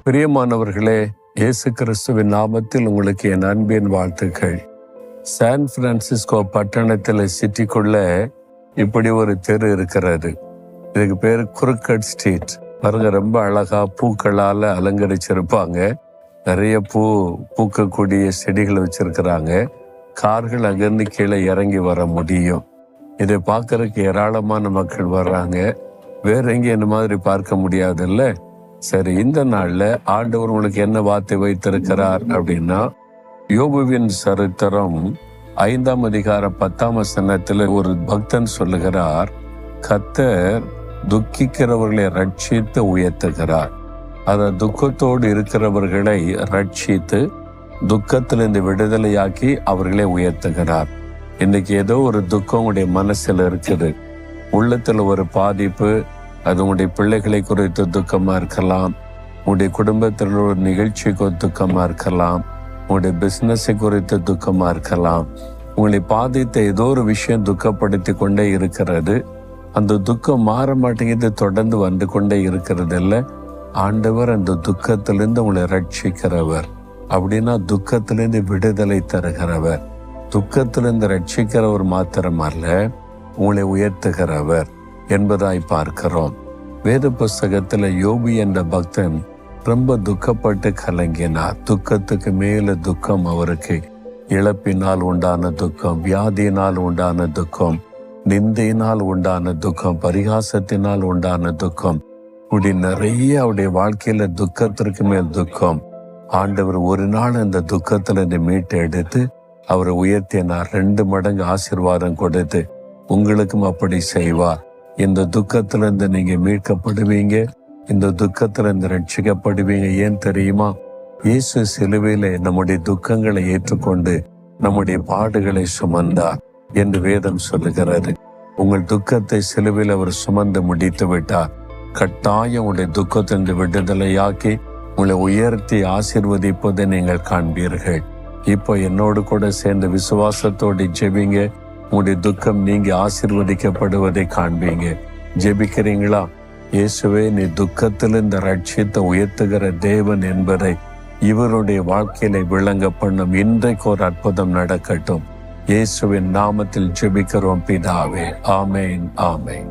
பிரியமானவர்களே, இயேசு கிறிஸ்துவின் நாமத்தில் உங்களுக்கு என் அன்பின் வாழ்த்துக்கள். சான் பிரான்சிஸ்கோ பட்டணத்தில் சிட்டிக்குள்ள இப்படி ஒரு தெரு இருக்கிறது. இதுக்கு பேர் குறுக்கட் ஸ்ட்ரீட். பாருங்க, ரொம்ப அழகா பூக்களால் அலங்கரிச்சிருப்பாங்க. நிறைய பூக்கக்கூடிய செடிகள் வச்சிருக்கிறாங்க. கார்கள் அங்கிருந்து கீழே இறங்கி வர முடியும். இதை பார்க்கறதுக்கு ஏராளமான மக்கள் வர்றாங்க. வேற எங்கேயும் இந்த மாதிரி பார்க்க முடியாதுல்ல. சரி, இந்த நாள்ல ஆண்டவர் உங்களுக்கு என்ன வார்த்தை வைத்திருக்கிறார் அப்படின்னா, யோபுவின் சரித்திரம் 5ஆம் அதிகாரம் 10ஆம் வசனத்துல ஒரு பக்தன் சொல்லுகிறார், கர்த்தர் துக்கிக்கிறவர்களை ரட்சித்து உயர்த்துகிறார். அத துக்கத்தோடு இருக்கிறவர்களை ரட்சித்து துக்கத்திலிருந்து விடுதலையாக்கி அவர்களை உயர்த்துகிறார். இன்னைக்கு ஏதோ ஒரு துக்கம் உடைய மனசுல இருக்குது, உள்ளத்துல ஒரு பாதிப்பு. அது உங்களுடைய பிள்ளைகளை குறித்து துக்கமா இருக்கலாம், உங்களுடைய குடும்பத்தில் ஒரு நிகழ்ச்சிக்கு துக்கமா இருக்கலாம், உங்களுடைய பிசினஸை குறித்து துக்கமா இருக்கலாம். உங்களை பாதித்த ஏதோ ஒரு விஷயம் துக்கப்படுத்தி கொண்டே இருக்கிறது. அந்த துக்கம் மாற மாட்டேங்குது, தொடர்ந்து வந்து கொண்டே இருக்கிறது இல்லை. ஆண்டவர் அந்த துக்கத்திலிருந்து உங்களை ரட்சிக்கிறவர். அப்படின்னா துக்கத்திலிருந்து விடுதலை தருகிறவர். துக்கத்திலிருந்து ரட்சிக்கிறவர் மாத்திரமல்ல, உங்களை உயர்த்துகிறவர் என்பதாய் பார்க்கிறோம். வேத புஸ்தகத்துல யோபு என்ற பக்தன் ரொம்ப துக்கப்பட்டு கலங்கினார். துக்கத்துக்கு மேல துக்கம் அவருக்கு. இழப்பினால் உண்டான துக்கம், வியாதியினால் உண்டான துக்கம், நிந்தையினால் உண்டான துக்கம், பரிகாசத்தினால் உண்டான துக்கம், இப்படி நிறைய அவருடைய வாழ்க்கையில துக்கத்திற்கு மேல் துக்கம். ஆண்டவர் ஒரு நாள் அந்த துக்கத்துல இருந்து மீட்டு எடுத்து அவரை உயர்த்தினார். 2 மடங்கு ஆசீர்வாதம் கொடுத்து உங்களுக்கும் அப்படி செய்வார். இந்த துக்கத்திலிருந்து நீங்க மீட்கப்படுவீங்க, இந்த துக்கத்திலிருந்து ரட்சிக்கப்படுவீங்க. ஏன் தெரியுமா? இயேசு சிலுவையில நம்முடைய துக்கங்களை ஏற்றுக்கொண்டு நம்முடைய பாடுகளை சுமந்தார் என்று வேதம் சொல்லுகிறது. உங்கள் துக்கத்தை சிலுவையில் அவர் சுமந்து முடித்து விட்டார். கட்டாயம் உங்களுடைய துக்கத்திலிருந்து விடுதலையாக்கி உங்களை உயர்த்தி ஆசீர்வதிப்பதை நீங்கள் காண்பீர்கள். இப்போ என்னோடு கூட சேர்ந்து விசுவாசத்தோடு ஜெபிங்க. உங்களுடைய துக்கம் நீங்க ஆசீர்வதிக்கப்படுவதை காண்பீங்க. ஜெபிக்கிறீங்களா? இயேசுவே, நீ துக்கத்திலிருந்து ரட்சித்து உயர்த்துகிற தேவன் என்பதை இவருடைய வாழ்க்கையில விளங்க பண்ணும். இன்றைக்கு ஒரு அற்புதம் நடக்கட்டும். இயேசுவின் நாமத்தில் ஜெபிக்கிறோம் பிதாவே. ஆமேன், ஆமேன்.